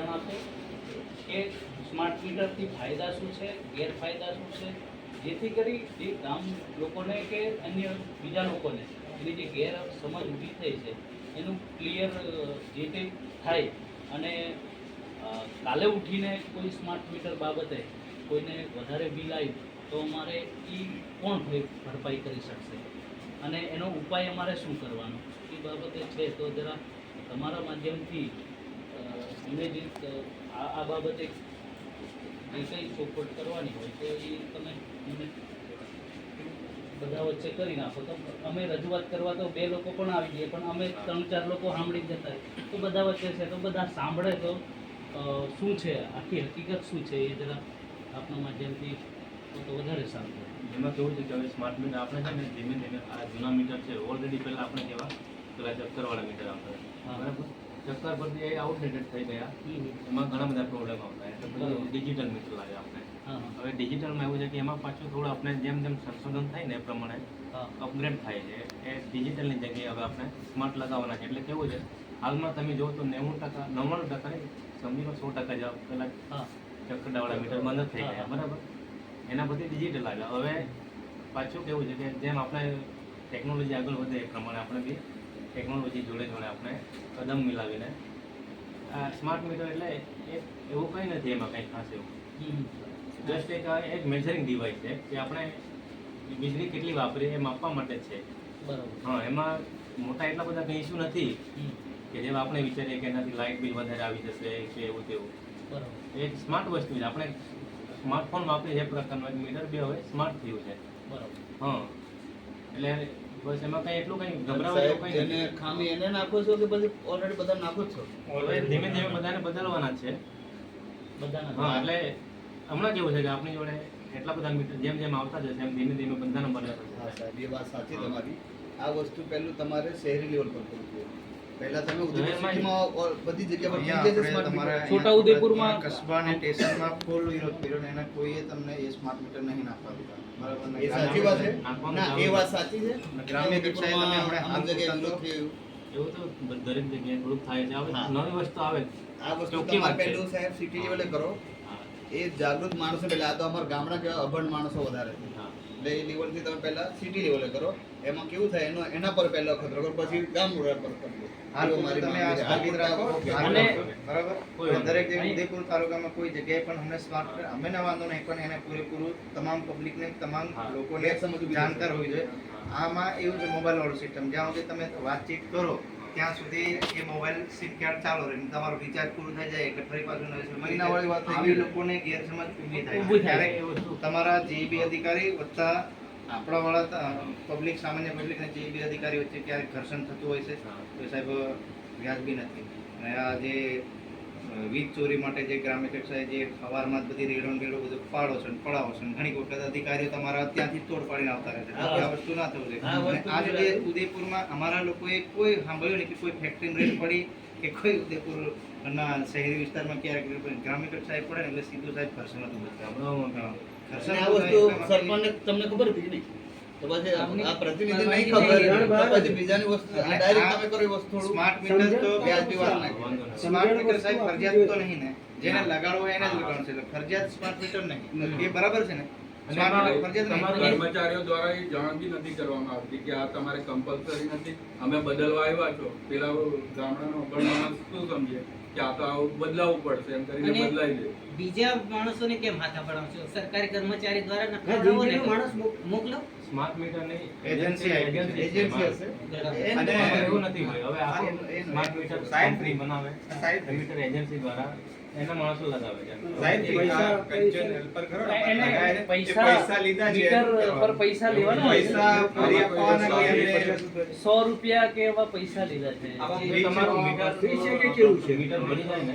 સમજણ આપે કે સ્માર્ટ મીટરથી ફાયદા શું છે, ગેરફાયદા શું છે, જેથી કરી જે ગામ લોકોને કે અન્ય બીજા લોકોને એની જે ગેરસમજ ઊભી થઈ છે એનું ક્લિયર જે કંઈ થાય અને કાલે ઉઠીને કોઈ સ્માર્ટ મીટર બાબતે કોઈને વધારે બિલ આવ્યું તો અમારે એ કોણ ભરપાઈ કરી શકશે અને એનો ઉપાય અમારે શું કરવાનો એ બાબતે છે. તો જરા તમારા માધ્યમથી અમને જે આ બાબતે જે કંઈ ચોખવટ કરવાની હોય તો એ તમે મને બધા વચ્ચે કરી નાખો તો અમે રજૂઆત કરવા તો 2 લોકો પણ આવી જઈએ, પણ અમે 3-4 લોકો સાંભળી જતા તો બધા વચ્ચે છે તો બધા સાંભળે તો શું છે આખી હકીકત શું છે એ જરા આપણા માધ્યમથી તો વધારે સારું થાય. એમાં કેવું છે કે હવે સ્માર્ટ મીટર આપણે છે ને ધીમે ધીમે આ જૂના મીટર છે ઓલરેડી પહેલાં આપણે કેવા પેલા ચક્કરવાળા મીટર આવતા બરાબર, ચક્કર પરથી એ આઉટડેટેડ થઈ ગયા, એમાં ઘણા બધા પ્રોબ્લેમ આવતા એટલે પછી ડિજિટલ મીટર લાગે આપણે. હવે ડિજિટલમાં એવું છે કે એમાં પાછું થોડું આપણે જેમ જેમ સંશોધન થાય ને એ પ્રમાણે અપગ્રેડ થાય છે. એ ડિજિટલની જગ્યાએ હવે આપણે સ્માર્ટ લગાવવાના છે. એટલે કેવું છે હાલમાં તમે જો તો 99% સમજી લો 100% જવાબ પહેલાં ચક્કરવાળા મીટર બંધ જ થઈ ગયા બરાબર, એના પછી ડિજિટલ આવ્યા. હવે પાછું કેવું છે કે જેમ આપણે ટેકનોલોજી આગળ વધે એ પ્રમાણે આપણે બી ટેકનોલોજી જોડે જોડે આપણે કદમ મિલાવીને આ સ્માર્ટ મીટર એટલે એવું કંઈ નથી એમાં કંઈ ખાસ એવું, જસ્ટ એક મેઝરિંગ ડિવાઇસ છે કે આપણે વીજળી કેટલી વાપરી એ માપવા માટે જ છે બરાબર. હા, એમાં મોટા એટલા બધા કંઈ ઇસ્યુ નથી કે જેમ આપણે વિચારીએ કે એનાથી લાઇટ બિલ વધારે આવી જશે કે એવું તેવું બરાબર. એક સ્માર્ટ વસ્તુ છે. આપણે સ્માર્ટફોન વાપરીએ એ પ્રકારનું એક મીટર બી હવે સ્માર્ટ થયું છે બરાબર. હા, એટલે બસ એમાં કંઈ એટલું કંઈ ગભરાવા જેવું કંઈ એને ખામી એને નાખો છો કે પછી ઓલરેડી બધા નાખો છો? હવે ધીમે ધીમે બધાને બદલવાના જ છે બધાના. હા, એટલે હમણાં કેવું છે કે આપણી જોડે એટલા બધા મીટર જેમ જેમ આવતા જશે એમ ધીમે ધીમે બધાને બદલાતા જશે. હા સાહેબ, એ વાત સાચી તમારી. આ વસ્તુ પહેલું તમારે શહેરી લેવલ પર કરવું જોઈએ. પહેલા તમે ઉદયપુરમાં બધી જગ્યા પર છોટા ઉદેપુરમાં કસ્બા અને સ્ટેશનમાં ફૂલ વિરોધ કર્યો ને એને કોઈએ તમને એ સ્માર્ટ મીટર નહીં નાખવા દીધા બરાબર ને? એ સાચી વાત છે ના, એ વાત સાચી છે. ગ્રામ્ય કક્ષાએ તમે આપણે આ જગ્યાએ વિરોધ થયો એવું તો દરેક જગ્યાએ થોડુંક થાય છે. હવે નવી વસ્તુ આવે આ વસ્તુ તમારે પહેલું સાહેબ સિટી લેવલે કરો. એ જાગૃત માણસો પહેલા, આ તો અમારા ગામડા કેવા અભણ માણસો વધારે છે એટલે એ લેવલથી તમે પહેલા સિટી લેવલે કરો. એમાં કેવું થાય એના પર પહેલા ખતરો કરો, પછી ગામ લેવલ પર કરો. તમે આ સ્થાપિત રાખો અને બરાબર દરેક જગ્યાએ ઉદયપુર તાલુકામાં કોઈ જગ્યાએ પણ અમને સ્માર્ટ મીટર અમે ના વાંધો નહીં, પણ એને પૂરેપૂરું તમામ પબ્લિકને તમામ લોકોને જાણકાર હોવી જોઈએ. આમાં એવું છે મોબાઈલ વાળું સિસ્ટમ, જ્યાં સુધી તમે વાતચીત કરો ત્યાં સુધી એ મોબાઈલ સિમ કાર્ડ ચાલુ રહે, તમારું રિચાર્જ પૂરું થઈ જાય એટલે ફરી પાછું મહિનાવાળી વાત આવી લોકોને ગેરસમજ ઊભી થાય. ત્યારે તમારા જીબી અધિકારી વત્તા આપણા વાળા પબ્લિક સામાન્ય પબ્લિક અને જીબી અધિકારી વચ્ચે ક્યારેક ઘર્ષણ થતું હોય છે તો સાહેબ વ્યાજબી નથી. અને આ જે વીજ ચોરી માટે જે ગ્રામ્ય કક્ષાએ જે સવારમાં જ બધી રેડો બધું પાડો છે પડાવો છે, ઘણી વખત અધિકારીઓ તમારા ત્યાંથી તોડ પાડીને આવતા રહે છે. આ વસ્તુ ના થવું જોઈએ. આ જે ઉદયપુરમાં અમારા લોકોએ કોઈ સાંભળ્યું નહીં કે કોઈ ફેક્ટરી રેડ પડી કે કોઈ ઉદયપુર ના શહેરી વિસ્તારમાં ક્યારેક ગ્રામ્ય કક્ષાએ પડે ને એટલે સીધું સાહેબ ઘર્ષણ હતું. ઘર્ષણ આ વસ્તુ સરપંચને તમને ખબર હતી નહીં તો પછી આ પ્રતિનિધિ નહીં ખબર તો પછી બીજાની વસ્તુ ડાયરેક્ટ તમે કરો એ વસ્તુ સ્માર્ટ મીટર તો વ્યાજબી વાત નહીં. સ્માર્ટ મીટર સાહેબ ફરજિયાત તો નહીં ને, જેને લગાડવો એને જ લગાડવાનું છે. ફરજિયાત સ્માર્ટ મીટર નહીં, એ બરાબર છે ને? કર્મચારીઓ દ્વારા એ જાણ બી નથી કરવામાં આવતી કે આ તમારે કમ્પલસરી નથી, અમે બદલવા આવ્યા છો. પેલા ગામડાનો અભણ માણસ શું સમજે કે આ તો આવું બદલાવવું પડશે એમ કરીને બદલાઈ દે. બીજા માણસોને કેમ હાથા પડાવશો? સરકારી કર્મચારી દ્વારા માણસ મોકલો. સ્માર્ટ મીટરની એજન્સી એજન્સી હશે અને એવું નથી ભાઈ. હવે આપણે સ્માર્ટ મીટર સાઇટ ફ્રી બનાવે સાઇટ મીટર એજન્સી દ્વારા એના માણસો લગાવે છે. પૈસા લીધા છે પર પૈસા લેવાના, પૈસા ફરી આપવાના કે 100 રૂપિયા કે એવા પૈસા લીધા છે. તમારું મીટર ફ્રી છે કે કેવું છે? મીટર બની જાય ને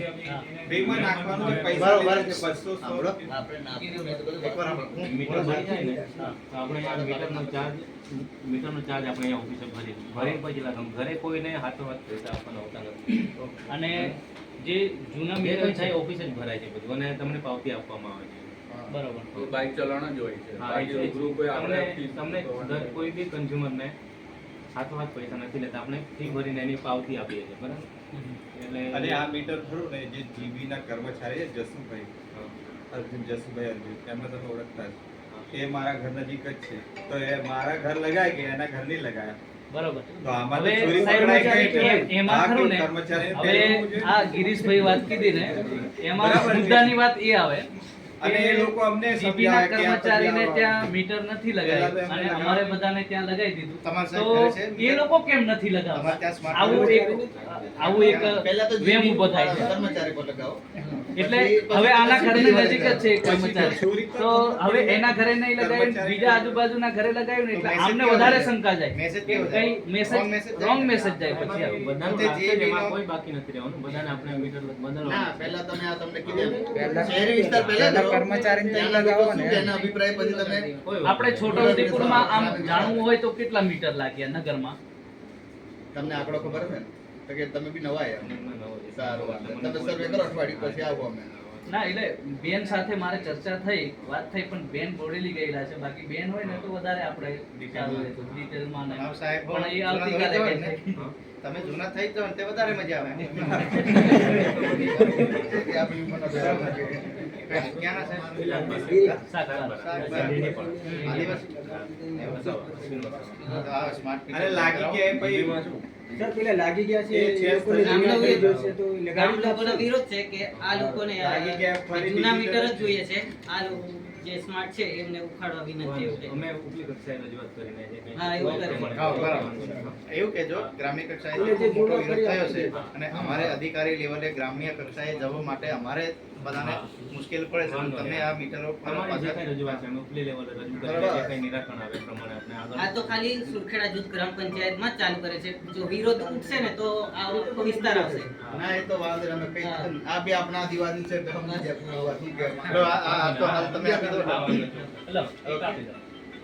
ફ્રીમાં નાખવાનું પૈસા બરાબર. 200 આપણે નાખ્યું ને તો બધું એકવાર આપણે મીટર બની જાય ને તો આપણે આ મીટરનો ચાર્જ આપણે અહીંયા ઓફિસે ભરીને પછી લગાવવાનું. ઘરે કોઈને હાથો હાથ પૈસા આપવાના હોતા નથી. અને જે જૂના જે મીટર કંઈ છે થાય ઓફિસે જ ભરાય છે બધું અને તમને પાવતી આપવામાં આવે છે. બરાબર. બાઇક ચલાવવાના જ હોય છે. હા, બાઇક એટલે ગ્રુપ હોય આપણે તમને કોઈ બી કન્ઝ્યુમરને હાથોહાથ પૈસા નથી લેતા, આપણે ફી ભરીને એની પાવતી આપીએ છીએ, બરાબર? એટલે અને આ મીટર ખરું ને જે જીબીના કર્મચારી છે જસુભાઈ, અર્જુન જસુભાઈ અર્જુન, એમને તમે ઓળખતા જ. એ મારા ઘર નજીક જ છે, તો એ મારા ઘર લગાય કે એના ઘર નહીં લગાયા. બરોબર. તો આમાં તો હવે ચોરી સાહેબ પકડાઈ ગઈ એટલે એમાં આ ખરું ને, કર્મચારીને હવે પહેરવું જોઈએ. આ ગિરીશભાઈ વાત કીધી ને, એમાં બરાબર છે. મુદ્દાની વાત એ આવે અને એ લોકો અમને જીબીના સમજાવે કે આ કર્મચારીને પછી ત્યાં આવો. મીટર નથી પહેલા તો લગાવ્યું એમને અને અમારે બધાને ત્યાં લગાવી દીધું. તમારા તો સાહેબ ઘરે છે એ લોકો કેમ નથી તમારે લગાવતા? ત્યાં સ્માર્ટ આવું એક પહેલા તો વેમ ઊભો થાય છે. કર્મચારી પર લગાવો. એટલે પછી હવે આના city ઘરની level નજીક જ છે એક પછી કર્મચારી, ચોરી તો હવે એના ઘરે નહીં લગાવ્યું, કર્મચારી બીજા આજુબાજુના ઘરે લગાવ્યું ને, એટલે તો message આમને કેવો વધારે જાય? શંકા જાય Message કે કેવો જાય? કઈ મેસેજ Wrong message જાય રોંગ ને? મેસેજ જાય પછી આવે. બધાનું તે રાખશે જ, એમાં JB નો કોઈ બાકી નથી રહેવાનું, બધાને આપણે મીટર બદલવાનું. ના, પહેલા તમે આ તમને કીધું એમ. શહેરી વિસ્તાર પહેલા કરો. ત્યાંના લોકો શું કે એના અભિપ્રાય પછી તમે કોઈ આપણે છોટાઉદેપુરમાં આમ જાણવું હોય તો કેટલા મીટર લાગ્યા નગરમાં? તમને આંકડો ખબર છે ને? તો કે તમે બી નવા આવ્યા. સારું વાંધો નહીં. તમે સર્વે કરો અઠવાડિયું પછી આવો અમે. ના, એટલે બેન સાથે મારે ચર્ચા થઈ, વાત થઈ, પણ બેન બોડેલી ગયેલા છે. બાકી બેન હોય ને તો વધારે આપણે સારું રહેતું, ડિટેલમાં ને. હા, સાહેબ, પણ એ જૂના આવતીકાલે હોય કહે ને. છે. તમે જૂના થઈ જાઓ ને તે વધારે મજા આવે એ આપણી ઉંમરનો ભેગો લાગે. ક્યાંના સાહેબ? શાકભાજી. આદિવાસી? તો આ સ્માર્ટ અને લાગી ગયા એ પછી સર પેલા લાગી ગયા છે એ છે એ લોકોને સ્થળ. જૂના આમનો મીટર જોઈશે તો ગામ લગાડી લોકોનો આપશો? વિરોધ છે કે આ લોકોને લાગી ગયા ફરી જૂના બીજી મીટર જ તરફ. જોઈએ છે. આ લોકો જે સ્માર્ટ છે એમને ઉખાડવા વિનંતી એવું છે. અમે ઉપલી કક્ષાએ રજૂઆત કરીને જે કંઈ હા, એવું કરે. હા, બરાબર. એવું કેજો ગ્રામ્ય કક્ષાએ એટલે જે મોટો જૂનો વિરોધ થયો છે કરી અને અમારે અધિકારી લેવલે ગ્રામ્ય કક્ષાએ જવા માટે અમારે બધાને મુશ્કેલ પડે છે પણ તમે આ મીટરો તમારી જે કંઈ રજૂઆત છે અમે ઉપલી લેવલે રજૂ કરીને જે કંઈ નિરાકરણ આવે એ પ્રમાણે આપણે આગળ આ તો ખાલી સુરખેડા જૂથ ગ્રામ પંચાયતમાં જ ચાલુ કરે છે. જો વિરોધ ઉઠશે ને તો આ આખો વિસ્તાર આવશે. ના, એ તો વાંધો નહીં. અમે કઈ આ બી આપણા આદિવાસી છે તો હમણાં જ આપણું વાત શું કહેવા લો, આ તો હાલ તમે આપી દો લો, એક આપી દો.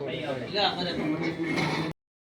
અહીં આવે. એટલે આ બધા